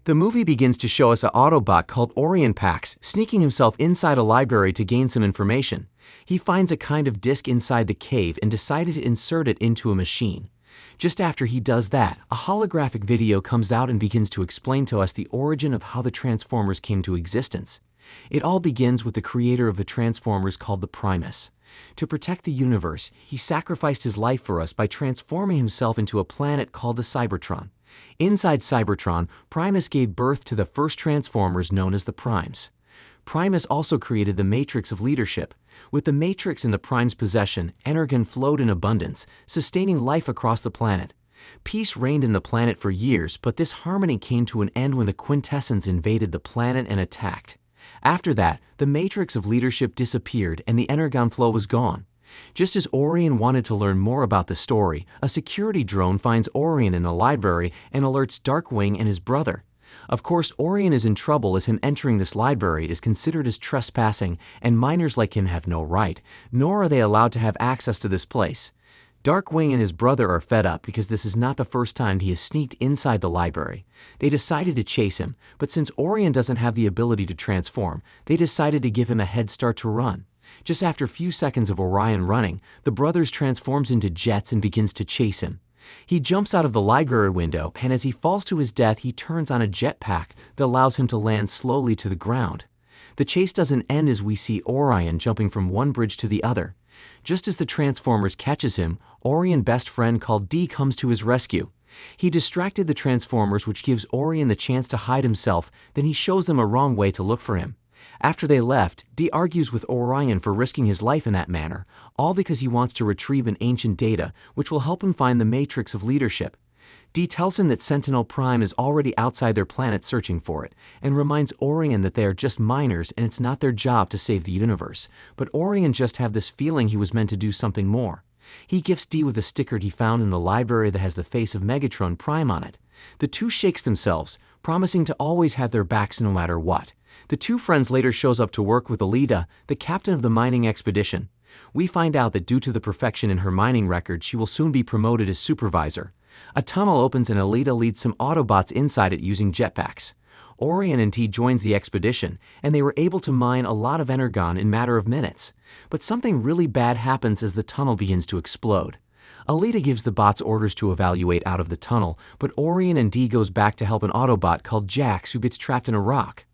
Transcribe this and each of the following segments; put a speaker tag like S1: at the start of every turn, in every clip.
S1: The movie begins to show us an Autobot called Orion Pax sneaking himself inside a library to gain some information. He finds a kind of disc inside the cave and decided to insert it into a machine. Just after he does that, a holographic video comes out and begins to explain to us the origin of how the Transformers came to existence. It all begins with the creator of the Transformers called the Primus. To protect the universe, he sacrificed his life for us by transforming himself into a planet called the Cybertron. Inside Cybertron, Primus gave birth to the first Transformers known as the Primes. Primus also created the Matrix of Leadership. With the Matrix in the Prime's possession, energon flowed in abundance, sustaining life across the planet. Peace reigned in the planet for years, but this harmony came to an end when the Quintessence invaded the planet and attacked. After that, the Matrix of Leadership disappeared and the energon flow was gone. Just as Orion wanted to learn more about the story, a security drone finds Orion in the library and alerts Darkwing and his brother. Of course, Orion is in trouble as him entering this library is considered as trespassing, and minors like him have no right, nor are they allowed to have access to this place. Darkwing and his brother are fed up because this is not the first time he has sneaked inside the library. They decided to chase him, but since Orion doesn't have the ability to transform, they decided to give him a head start to run. Just after a few seconds of Orion running, the brothers transforms into jets and begins to chase him. He jumps out of the library window, and as he falls to his death, he turns on a jetpack that allows him to land slowly to the ground. The chase doesn't end as we see Orion jumping from one bridge to the other. Just as the Transformers catches him, Orion's best friend called D comes to his rescue. He distracted the Transformers, which gives Orion the chance to hide himself, then he shows them a wrong way to look for him. After they left, D argues with Orion for risking his life in that manner, all because he wants to retrieve an ancient data, which will help him find the Matrix of Leadership. D tells him that Sentinel Prime is already outside their planet searching for it, and reminds Orion that they are just minors and it's not their job to save the universe, but Orion just have this feeling he was meant to do something more. He gifts D with a sticker he found in the library that has the face of Megatron Prime on it. The two shakes themselves, promising to always have their backs no matter what. The two friends later shows up to work with Alita, the captain of the mining expedition. We find out that due to the perfection in her mining record, she will soon be promoted as supervisor. A tunnel opens and Alita leads some Autobots inside it using jetpacks. Orion and T joins the expedition, and they were able to mine a lot of energon in a matter of minutes. But something really bad happens as the tunnel begins to explode. Alita gives the bots orders to evaluate out of the tunnel, but Orion and D goes back to help an Autobot called Jax who gets trapped in a rock.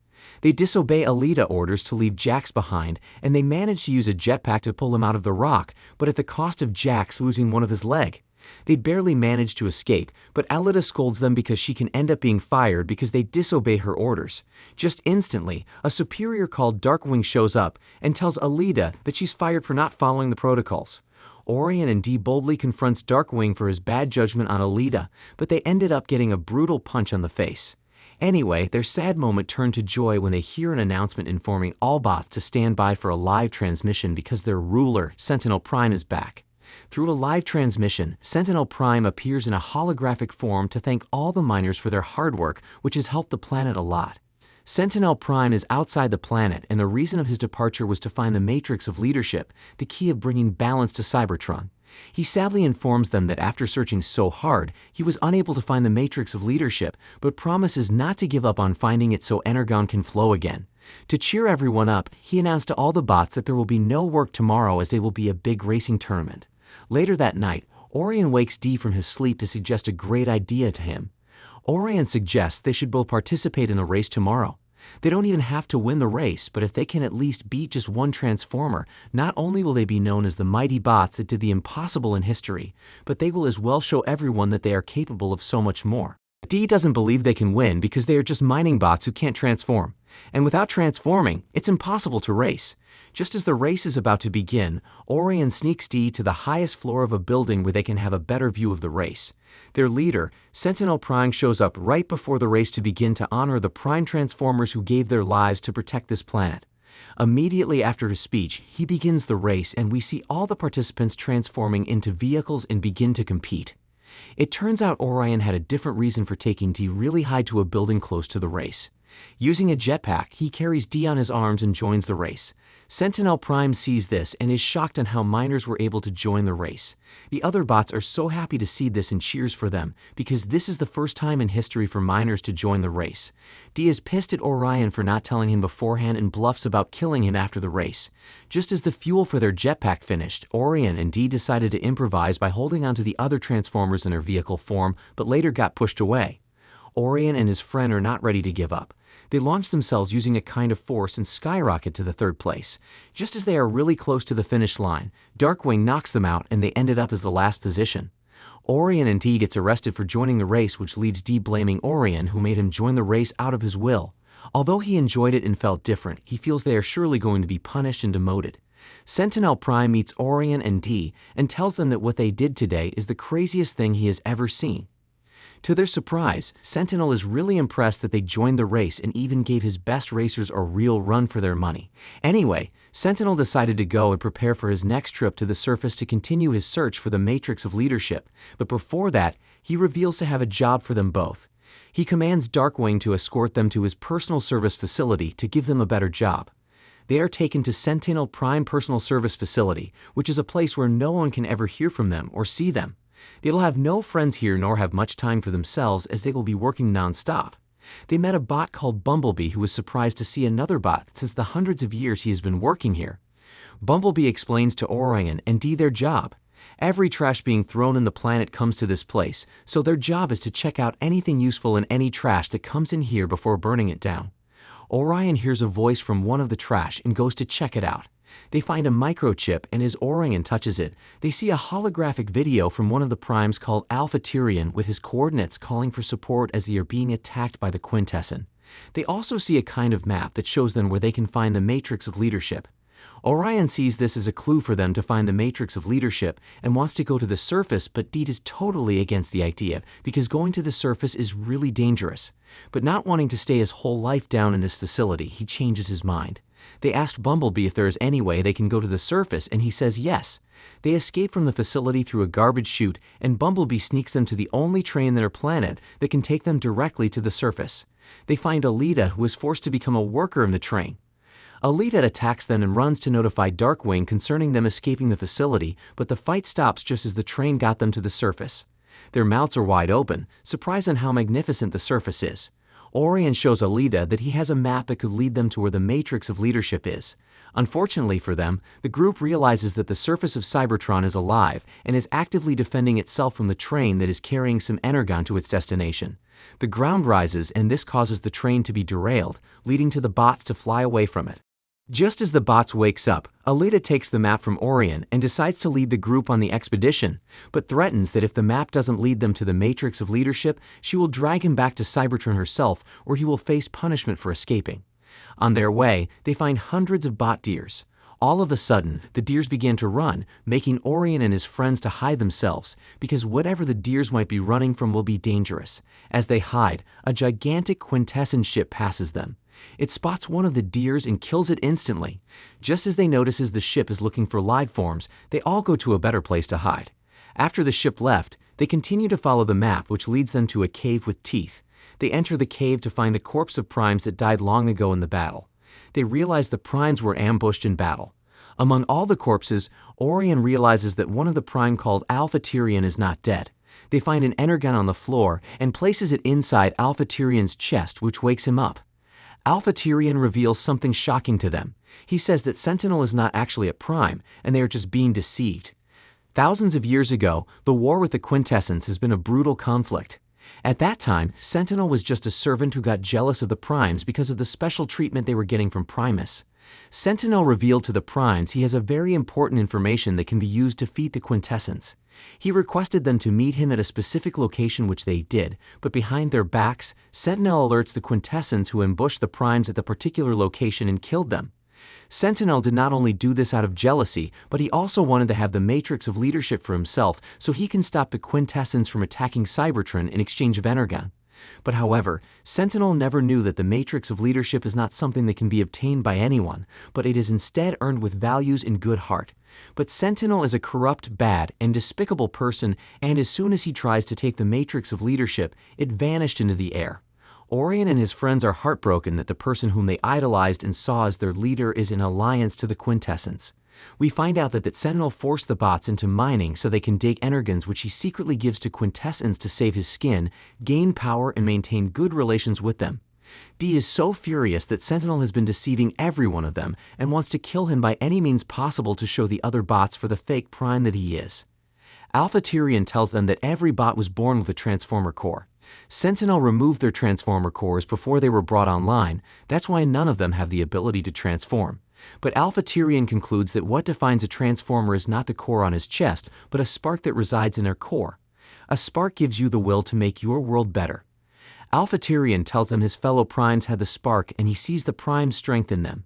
S1: They disobey Alita orders to leave Jax behind, and they manage to use a jetpack to pull him out of the rock, but at the cost of Jax losing one of his legs. They barely manage to escape, but Alita scolds them because she can end up being fired because they disobey her orders. Just instantly, a superior called Darkwing shows up and tells Alita that she's fired for not following the protocols. Orion and D boldly confronts Darkwing for his bad judgment on Alita, but they ended up getting a brutal punch on the face. Anyway, their sad moment turned to joy when they hear an announcement informing all bots to stand by for a live transmission because their ruler, Sentinel Prime, is back. Through a live transmission, Sentinel Prime appears in a holographic form to thank all the miners for their hard work, which has helped the planet a lot. Sentinel Prime is outside the planet, and the reason of his departure was to find the Matrix of Leadership, the key of bringing balance to Cybertron. He sadly informs them that after searching so hard, he was unable to find the Matrix of Leadership, but promises not to give up on finding it so energon can flow again. To cheer everyone up, he announced to all the bots that there will be no work tomorrow as there will be a big racing tournament. Later that night, Orion wakes D from his sleep to suggest a great idea to him. Orion suggests they should both participate in the race tomorrow. They don't even have to win the race, but if they can at least beat just one Transformer, not only will they be known as the mighty bots that did the impossible in history, but they will as well show everyone that they are capable of so much more. D doesn't believe they can win because they are just mining bots who can't transform. And without transforming, it's impossible to race. Just as the race is about to begin, Orion sneaks D to the highest floor of a building where they can have a better view of the race. Their leader, Sentinel Prime, shows up right before the race to begin to honor the Prime Transformers who gave their lives to protect this planet. Immediately after his speech, he begins the race and we see all the participants transforming into vehicles and begin to compete. It turns out Orion had a different reason for taking D really high to a building close to the race. Using a jetpack, he carries D on his arms and joins the race. Sentinel Prime sees this and is shocked on how miners were able to join the race. The other bots are so happy to see this and cheers for them, because this is the first time in history for miners to join the race. D is pissed at Orion for not telling him beforehand and bluffs about killing him after the race. Just as the fuel for their jetpack finished, Orion and D decided to improvise by holding onto the other Transformers in their vehicle form, but later got pushed away. Orion and his friend are not ready to give up. They launch themselves using a kind of force and skyrocket to the third place. Just as they are really close to the finish line, Darkwing knocks them out and they ended up as the last position. Orion and D gets arrested for joining the race, which leaves D blaming Orion, who made him join the race out of his will. Although he enjoyed it and felt different, he feels they are surely going to be punished and demoted. Sentinel Prime meets Orion and D and tells them that what they did today is the craziest thing he has ever seen. To their surprise, Sentinel is really impressed that they joined the race and even gave his best racers a real run for their money. Anyway, Sentinel decided to go and prepare for his next trip to the surface to continue his search for the Matrix of Leadership, but before that, he reveals to have a job for them both. He commands Darkwing to escort them to his personal service facility to give them a better job. They are taken to Sentinel Prime Personal Service Facility, which is a place where no one can ever hear from them or see them. They will have no friends here nor have much time for themselves, as they will be working non-stop. They met a bot called Bumblebee who was surprised to see another bot since the hundreds of years he has been working here. Bumblebee explains to Orion and D their job. Every trash being thrown in the planet comes to this place, so their job is to check out anything useful in any trash that comes in here before burning it down. Orion hears a voice from one of the trash and goes to check it out. They find a microchip, and as Orion touches it, they see a holographic video from one of the primes called Alpha Tyrion with his coordinates calling for support as they are being attacked by the Quintesson. They also see a kind of map that shows them where they can find the Matrix of Leadership. Orion sees this as a clue for them to find the Matrix of Leadership and wants to go to the surface, but Deed is totally against the idea because going to the surface is really dangerous. But not wanting to stay his whole life down in this facility, he changes his mind. They ask Bumblebee if there is any way they can go to the surface, and he says yes. They escape from the facility through a garbage chute, and Bumblebee sneaks them to the only train on their planet that can take them directly to the surface. They find Alita, who is forced to become a worker in the train. Alita attacks them and runs to notify Darkwing concerning them escaping the facility, but the fight stops just as the train got them to the surface. Their mouths are wide open, surprised on how magnificent the surface is. Orion shows Alita that he has a map that could lead them to where the Matrix of Leadership is. Unfortunately for them, the group realizes that the surface of Cybertron is alive and is actively defending itself from the train that is carrying some energon to its destination. The ground rises, and this causes the train to be derailed, leading to the bots to fly away from it. Just as the bots wakes up, Alita takes the map from Orion and decides to lead the group on the expedition, but threatens that if the map doesn't lead them to the Matrix of Leadership, she will drag him back to Cybertron herself, or he will face punishment for escaping. On their way, they find hundreds of bot deers. All of a sudden, the deers begin to run, making Orion and his friends to hide themselves, because whatever the deers might be running from will be dangerous. As they hide, a gigantic Quintesson ship passes them. It spots one of the deers and kills it instantly. Just as they notices the ship is looking for life forms, they all go to a better place to hide. After the ship left, they continue to follow the map, which leads them to a cave with teeth. They enter the cave to find the corpse of primes that died long ago in the battle. They realize the primes were ambushed in battle. Among all the corpses, Orion realizes that one of the prime called Alpha Tyrion is not dead. They find an energon on the floor and places it inside Alpha Tyrion's chest, which wakes him up. Alpha Tyrion reveals something shocking to them. He says that Sentinel is not actually a prime, and they are just being deceived. Thousands of years ago, the war with the Quintessons has been a brutal conflict. At that time, Sentinel was just a servant who got jealous of the primes because of the special treatment they were getting from Primus. Sentinel revealed to the primes he has a very important information that can be used to defeat the Quintessons. He requested them to meet him at a specific location, which they did, but behind their backs, Sentinel alerts the Quintessons who ambushed the primes at the particular location and killed them. Sentinel did not only do this out of jealousy, but he also wanted to have the Matrix of Leadership for himself so he can stop the Quintessons from attacking Cybertron in exchange of energon. But however, Sentinel never knew that the Matrix of Leadership is not something that can be obtained by anyone, but it is instead earned with values and good heart. But Sentinel is a corrupt, bad, and despicable person, and as soon as he tries to take the Matrix of Leadership, it vanished into the air. Orion and his friends are heartbroken that the person whom they idolized and saw as their leader is in alliance to the Quintessence. We find out that Sentinel forced the bots into mining so they can dig energons which he secretly gives to Quintessence to save his skin, gain power, and maintain good relations with them. D is so furious that Sentinel has been deceiving every one of them and wants to kill him by any means possible to show the other bots for the fake prime that he is. Alpha Tyrion tells them that every bot was born with a Transformer core. Sentinel removed their Transformer cores before they were brought online, that's why none of them have the ability to transform. But Alpha Tyrion concludes that what defines a Transformer is not the core on his chest, but a spark that resides in their core. A spark gives you the will to make your world better. Alpha Tyrion tells them his fellow primes had the spark and he sees the prime strength in them.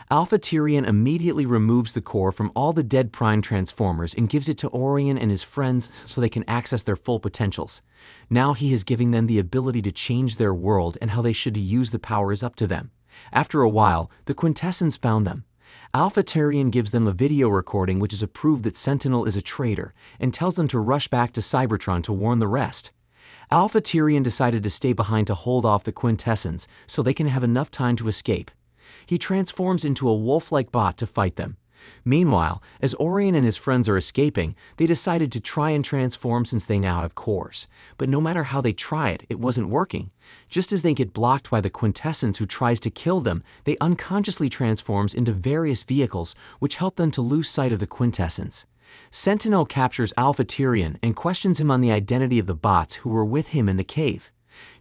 S1: Alpha Tyrion immediately removes the core from all the dead prime transformers and gives it to Orion and his friends so they can access their full potentials. Now he is giving them the ability to change their world, and how they should use the power is up to them. After a while, the Quintessence found them. Alpha Tyrion gives them a video recording which is a proof that Sentinel is a traitor, and tells them to rush back to Cybertron to warn the rest. Alpha Tyrion decided to stay behind to hold off the Quintessence so they can have enough time to escape. He transforms into a wolf-like bot to fight them. Meanwhile, as Orion and his friends are escaping, they decided to try and transform since they now have cores. But no matter how they try it, it wasn't working. Just as they get blocked by the Quintessence who tries to kill them, they unconsciously transforms into various vehicles which help them to lose sight of the Quintessence. Sentinel captures Alpha Tyrion and questions him on the identity of the bots who were with him in the cave.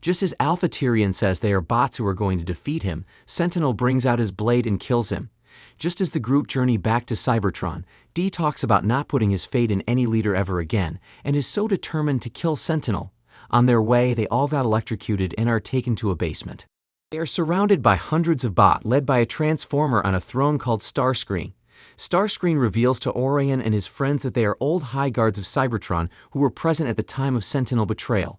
S1: Just as Alpha Tyrion says they are bots who are going to defeat him, Sentinel brings out his blade and kills him. Just as the group journey back to Cybertron, D talks about not putting his fate in any leader ever again, and is so determined to kill Sentinel. On their way, they all got electrocuted and are taken to a basement. They are surrounded by hundreds of bots led by a transformer on a throne called Starscream. Starscream reveals to Orion and his friends that they are old high guards of Cybertron who were present at the time of Sentinel betrayal.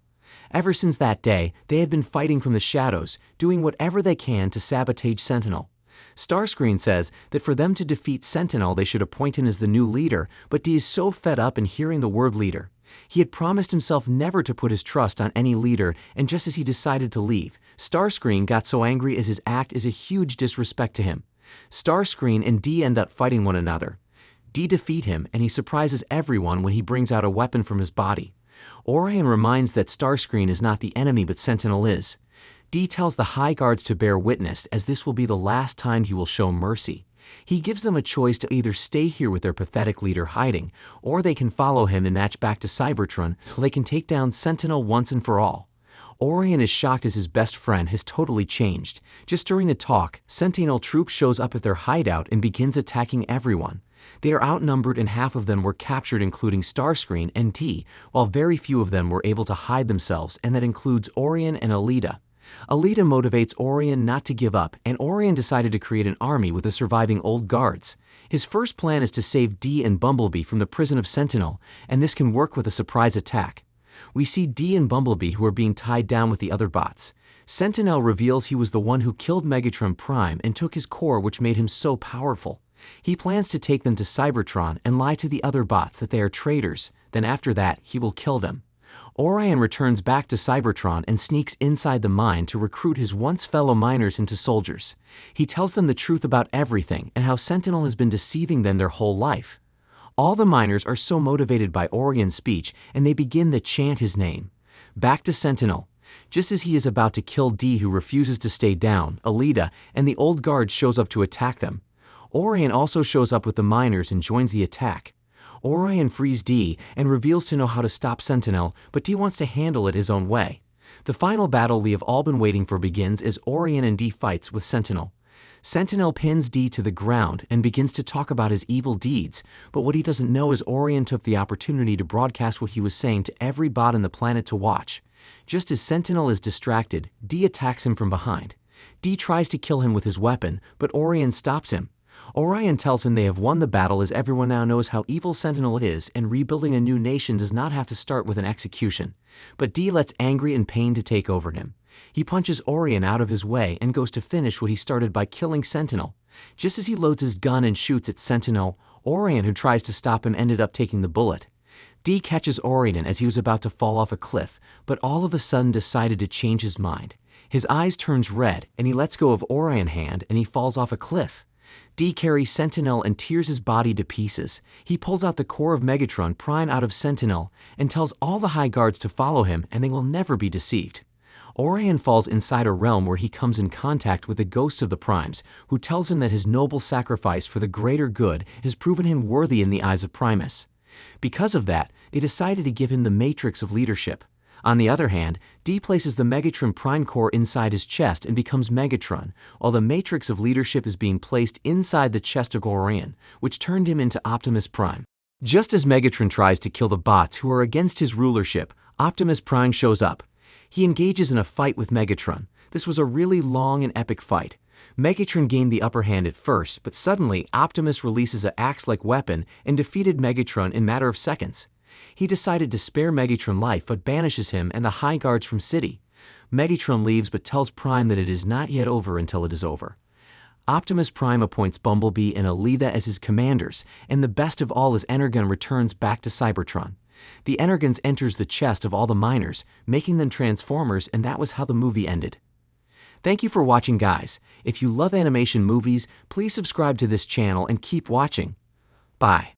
S1: Ever since that day, they had been fighting from the shadows, doing whatever they can to sabotage Sentinel. Starscream says that for them to defeat Sentinel they should appoint him as the new leader, but D is so fed up in hearing the word leader. He had promised himself never to put his trust on any leader, and just as he decided to leave, Starscream got so angry as his act is a huge disrespect to him. Starscream and D end up fighting one another. D defeat him and he surprises everyone when he brings out a weapon from his body. Orion reminds that Starscream is not the enemy but Sentinel is. D tells the High Guards to bear witness, as this will be the last time he will show mercy. He gives them a choice to either stay here with their pathetic leader hiding, or they can follow him and march back to Cybertron so they can take down Sentinel once and for all. Orion is shocked as his best friend has totally changed. Just during the talk, Sentinel troop shows up at their hideout and begins attacking everyone. They are outnumbered and half of them were captured, including Starscream and D, while very few of them were able to hide themselves, and that includes Orion and Alita. Alita motivates Orion not to give up, and Orion decided to create an army with the surviving old guards. His first plan is to save D and Bumblebee from the prison of Sentinel, and this can work with a surprise attack. We see D and Bumblebee who are being tied down with the other bots. Sentinel reveals he was the one who killed Megatron Prime and took his core, which made him so powerful. He plans to take them to Cybertron and lie to the other bots that they are traitors, then after that he will kill them. Orion returns back to Cybertron and sneaks inside the mine to recruit his once fellow miners into soldiers. He tells them the truth about everything and how Sentinel has been deceiving them their whole life. All the miners are so motivated by Orion's speech and they begin to chant his name. Back to Sentinel. Just as he is about to kill D, who refuses to stay down, Alita and the old guard shows up to attack them. Orion also shows up with the miners and joins the attack. Orion frees D and reveals to know how to stop Sentinel, but D wants to handle it his own way. The final battle we have all been waiting for begins as Orion and D fights with Sentinel. Sentinel pins D to the ground and begins to talk about his evil deeds, but what he doesn't know is Orion took the opportunity to broadcast what he was saying to every bot on the planet to watch. Just as Sentinel is distracted, D attacks him from behind. D tries to kill him with his weapon, but Orion stops him. Orion tells him they have won the battle as everyone now knows how evil Sentinel is, and rebuilding a new nation does not have to start with an execution. But D lets angry and pain to take over him. He punches Orion out of his way and goes to finish what he started by killing Sentinel. Just as he loads his gun and shoots at Sentinel, Orion, who tries to stop him, ended up taking the bullet. D catches Orion as he was about to fall off a cliff, but all of a sudden decided to change his mind. His eyes turns red, and he lets go of Orion Hand and he falls off a cliff. D carries Sentinel and tears his body to pieces. He pulls out the core of Megatron Prime out of Sentinel and tells all the High Guards to follow him and they will never be deceived. Orion falls inside a realm where he comes in contact with the ghosts of the Primes, who tells him that his noble sacrifice for the greater good has proven him worthy in the eyes of Primus. Because of that, they decided to give him the Matrix of Leadership. On the other hand, D places the Megatron Prime core inside his chest and becomes Megatron, while the Matrix of Leadership is being placed inside the chest of Orion, which turned him into Optimus Prime. Just as Megatron tries to kill the bots who are against his rulership, Optimus Prime shows up. He engages in a fight with Megatron. This was a really long and epic fight. Megatron gained the upper hand at first, but suddenly Optimus releases an axe-like weapon and defeated Megatron in a matter of seconds. He decided to spare Megatron life but banishes him and the High Guards from City. Megatron leaves but tells Prime that it is not yet over until it is over. Optimus Prime appoints Bumblebee and Alita as his commanders, and the best of all is Energon returns back to Cybertron. The Energons enters the chest of all the miners, making them Transformers, and that was how the movie ended. Thank you for watching, guys. If you love animation movies, please subscribe to this channel and keep watching. Bye.